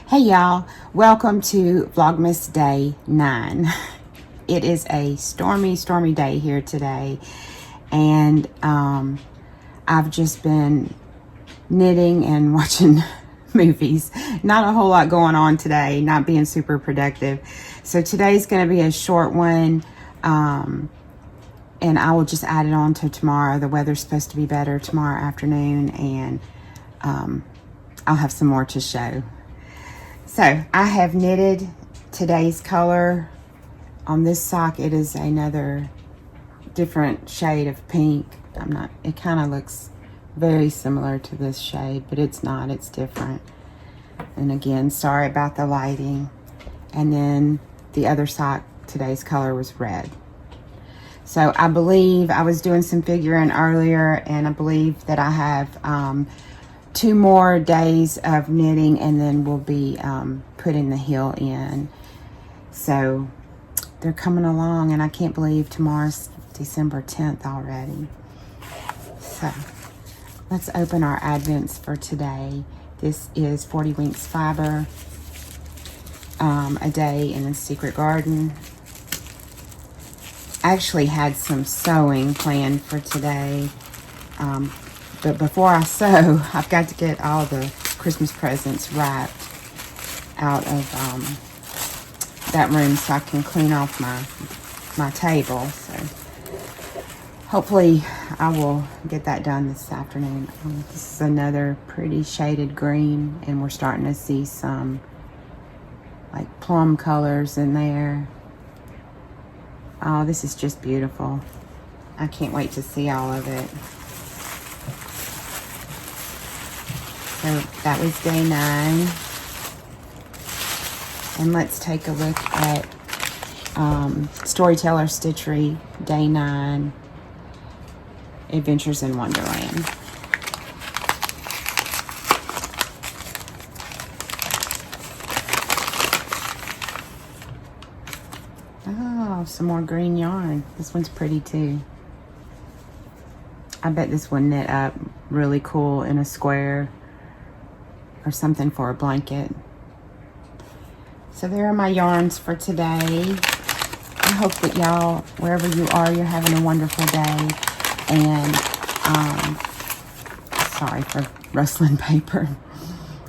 Hey y'all, welcome to Vlogmas Day 9. It is a stormy day here today, and I've just been knitting and watching movies. Not a whole lot going on today, not being super productive. So today's going to be a short one, and I will just add it on to tomorrow. The weather's supposed to be better tomorrow afternoon, and I'll have some more to show. So I have knitted today's color on this sock. It is another different shade of pink. It kind of looks very similar to this shade, but it's not, it's different. And again, sorry about the lighting. And then the other sock, today's color was red. So I believe I was doing some figuring earlier, and I believe that I have 2 more days of knitting, and then we'll be putting the heel in. So they're coming along, and I can't believe tomorrow's December 10th already. So let's open our advents for today. This is 40 Winks Fiber, a day in a secret garden. I actually had some sewing planned for today, but before I sew, I've got to get all the Christmas presents wrapped out of that room so I can clean off my table. So hopefully I will get that done this afternoon. This is another pretty shaded green, and we're starting to see some like plum colors in there. Oh, this is just beautiful. I can't wait to see all of it. So that was day 9. And let's take a look at Storyteller Stitchery, day 9, Adventures in Wonderland. Oh, some more green yarn. This one's pretty too. I bet this one knit up really cool in a square or something for a blanket. So there are my yarns for today. I hope that y'all, wherever you are, you're having a wonderful day. And sorry for rustling paper.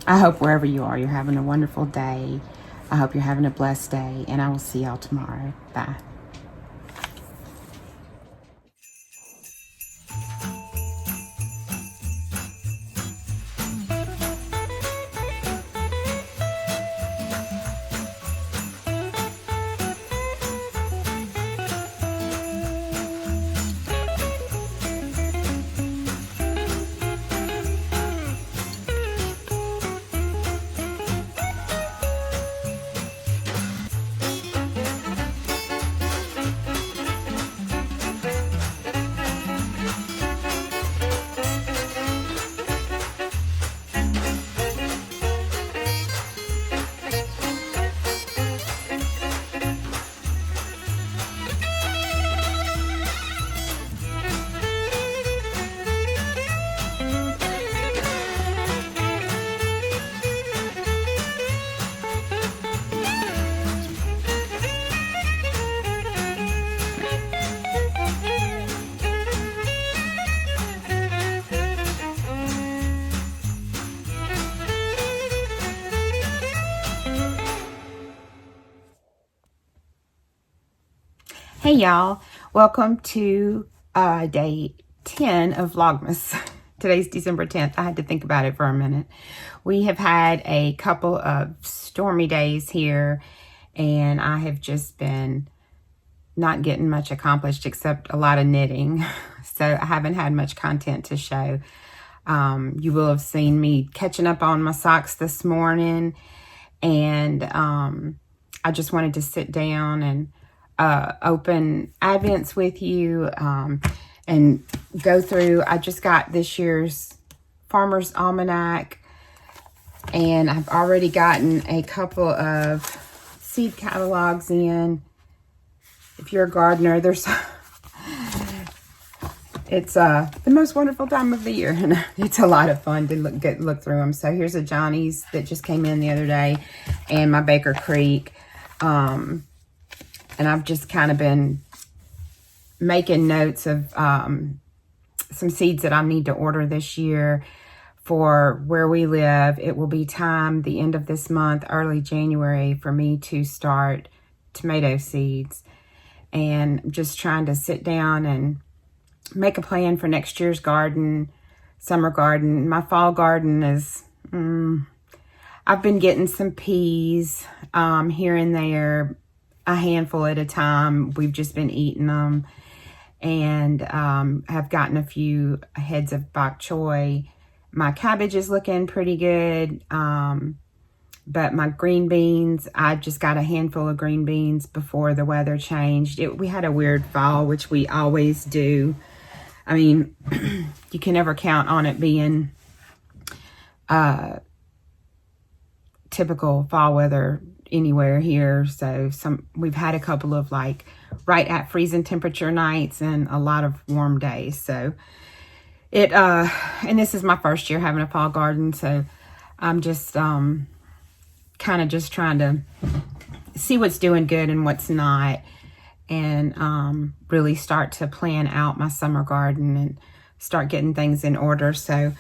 I hope wherever you are, you're having a wonderful day. I hope you're having a blessed day, and I will see y'all tomorrow. Bye. Hey y'all, welcome to day 10 of Vlogmas. Today's December 10th. I had to think about it for a minute. We have had a couple of stormy days here, and I have just been not getting much accomplished except a lot of knitting. So I haven't had much content to show. You will have seen me catching up on my socks this morning, and I just wanted to sit down and open Advents with you and go through. I just got this year's Farmer's Almanac, and I've already gotten a couple of seed catalogs in. If you're a gardener, there's It's the most wonderful time of the year, and it's a lot of fun to look through them. So here's a Johnny's that just came in the other day, and my Baker Creek. And I've just kind of been making notes of some seeds that I need to order this year for where we live. It will be time the end of this month, early January, for me to start tomato seeds, and just trying to sit down and make a plan for next year's garden, summer garden. My fall garden is, I've been getting some peas here and there, a handful at a time. We've just been eating them, and have gotten a few heads of bok choy. My cabbage is looking pretty good, but my green beans, I just got a handful of green beans before the weather changed. We had a weird fall, which we always do. I mean, you can never count on it being typical fall weather anywhere here. So we've had a couple of like right at freezing temperature nights and a lot of warm days. So and this is my first year having a fall garden. So I'm just kind of just trying to see what's doing good and what's not, and really start to plan out my summer garden and start getting things in order. So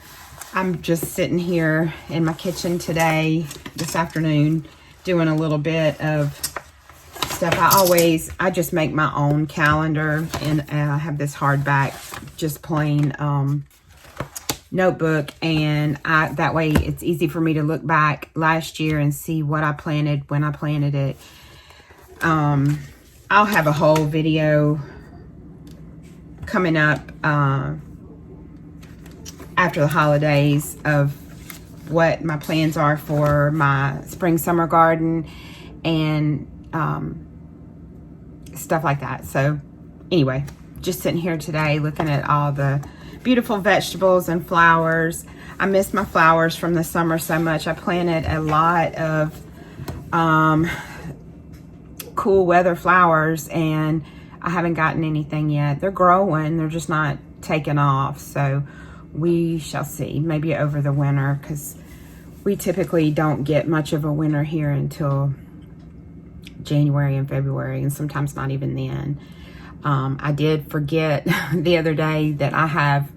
I'm just sitting here in my kitchen this afternoon, doing a little bit of stuff. I just make my own calendar, and I have this hardback, just plain notebook, and that way it's easy for me to look back last year and see what I planted, when I planted it. I'll have a whole video coming up after the holidays of what my plans are for my spring summer garden and stuff like that. So anyway, just sitting here today looking at all the beautiful vegetables and flowers. I miss my flowers from the summer so much. I planted a lot of cool weather flowers, and I haven't gotten anything yet. They're growing, they're just not taking off. So we shall see, maybe over the winter, because we typically don't get much of a winter here until January and February, and sometimes not even then. I did forget the other day that I have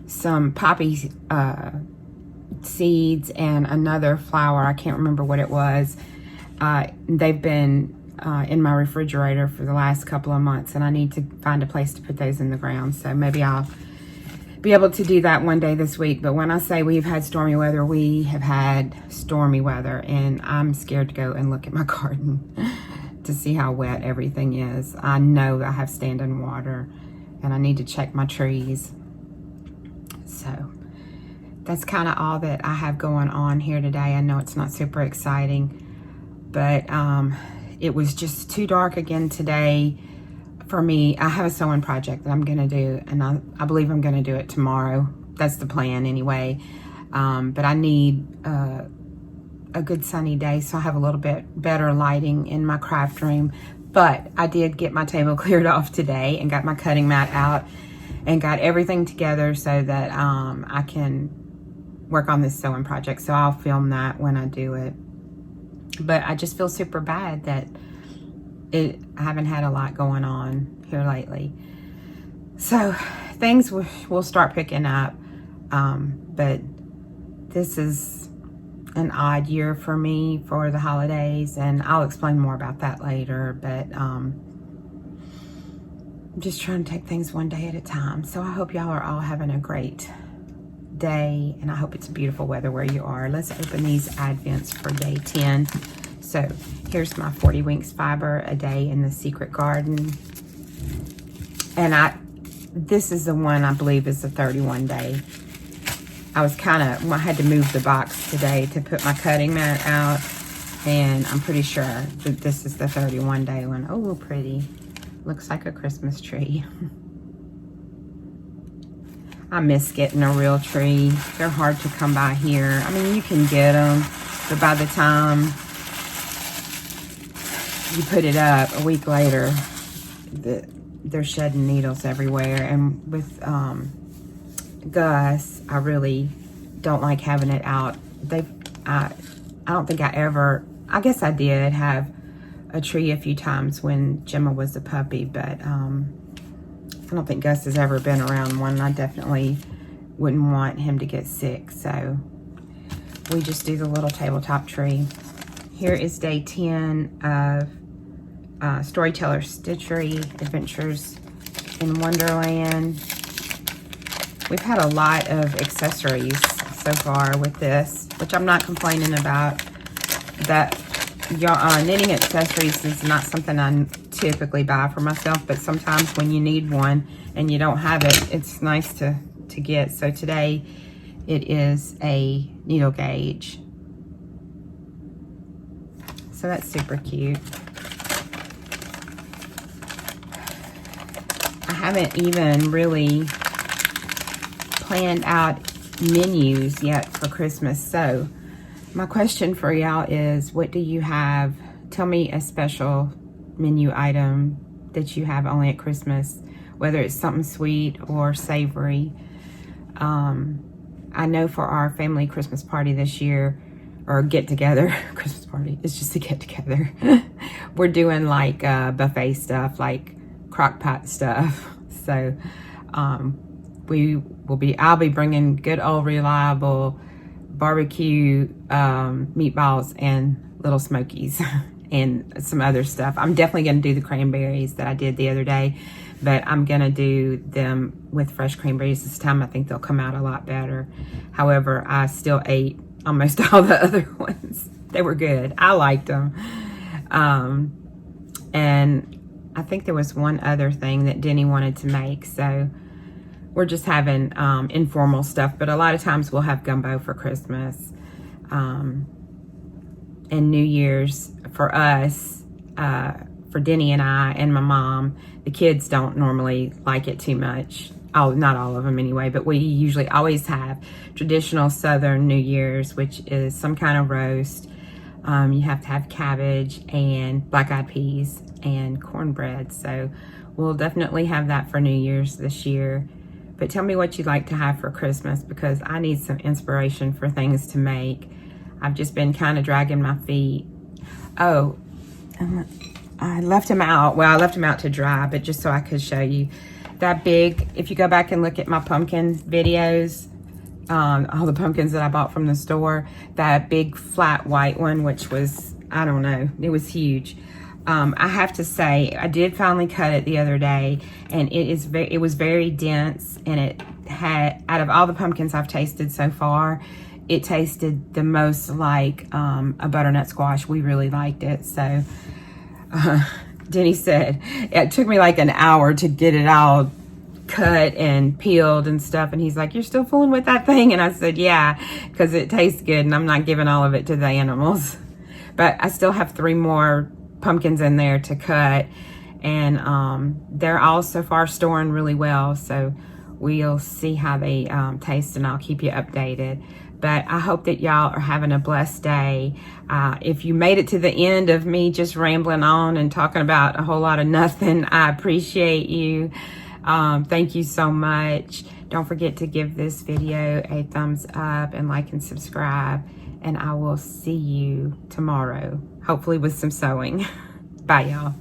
some poppy seeds and another flower. I can't remember what it was. They've been in my refrigerator for the last couple of months, and I need to find a place to put those in the ground. So maybe I'll be able to do that one day this week. But when I say we've had stormy weather, we have had stormy weather, and I'm scared to go and look at my garden to see how wet everything is. I know I have standing water, and I need to check my trees. So that's kind of all that I have going on here today. I know it's not super exciting, but it was just too dark again today for me. I have a sewing project that I'm gonna do, and I believe I'm gonna do it tomorrow. That's the plan anyway. But I need a good sunny day, so I have a little bit better lighting in my craft room. But I did get my table cleared off today and got my cutting mat out and got everything together so that I can work on this sewing project. So I'll film that when I do it. But I just feel super bad that I haven't had a lot going on here lately. So things will start picking up. But this is an odd year for me for the holidays, and I'll explain more about that later. But I'm just trying to take things one day at a time. So I hope y'all are all having a great day, and I hope it's beautiful weather where you are. Let's open these Advents for day 10. So here's my 40 Winks Fiber a Day in the Secret Garden, and this is the one I believe is the 31 day. I had to move the box today to put my cutting mat out, and I'm pretty sure that this is the 31 day one. Oh, pretty. Looks like a Christmas tree. I miss getting a real tree. They're hard to come by here. I mean, you can get them, but by the time you put it up a week later, they're shedding needles everywhere. And with Gus, I really don't like having it out. I don't think I guess I did have a tree a few times when Gemma was a puppy, but I don't think Gus has ever been around one. I definitely wouldn't want him to get sick, so we just do the little tabletop tree. Here is day 10 of Storyteller Stitchery Adventures in Wonderland. We've had a lot of accessories so far with this, which I'm not complaining about. That knitting accessories is not something I typically buy for myself, but sometimes when you need one and you don't have it, it's nice to get. So today it is a needle gauge. So that's super cute. I haven't even really planned out menus yet for Christmas. So my question for y'all is, what do you have? Tell me a special menu item that you have only at Christmas, whether it's something sweet or savory. I know for our family Christmas party this year, or get together, Christmas party, it's just a get together. We're doing like buffet stuff, like crock pot stuff. So I'll be bringing good old reliable barbecue meatballs and little smokies and some other stuff. I'm definitely going to do the cranberries that I did the other day, but I'm going to do them with fresh cranberries this time. I think they'll come out a lot better. However, I still ate almost all the other ones. They were good. I liked them. And I think there was one other thing that Denny wanted to make. So we're just having informal stuff, but a lot of times we'll have gumbo for Christmas. And New Year's for us, for Denny and I and my mom. The kids don't normally like it too much. Oh, not all of them anyway, but we usually always have traditional Southern New Year's, which is some kind of roast. You have to have cabbage and black-eyed peas and cornbread. So we'll definitely have that for New Year's this year. But tell me what you'd like to have for Christmas, because I need some inspiration for things to make. I've just been kind of dragging my feet. Oh, I left him out. Well, I left him out to dry, but just so I could show you. That big, if you go back and look at my pumpkin videos, all the pumpkins that I bought from the store, that big flat white one, which was, I don't know, it was huge. I have to say, I did finally cut it the other day, and it was very dense, and it had, out of all the pumpkins I've tasted so far, it tasted the most like a butternut squash. We really liked it. So Denny said it took me like an hour to get it all cut and peeled and stuff, and he's like, "You're still fooling with that thing?" And I said, "Yeah, because it tastes good, and I'm not giving all of it to the animals." But I still have 3 more pumpkins in there to cut, and they're all so far storing really well, so we'll see how they taste, and I'll keep you updated. But I hope that y'all are having a blessed day. If you made it to the end of me just rambling on and talking about a whole lot of nothing, I appreciate you. Thank you so much. Don't forget to give this video a thumbs up and like and subscribe. And I will see you tomorrow, hopefully with some sewing. Bye, y'all.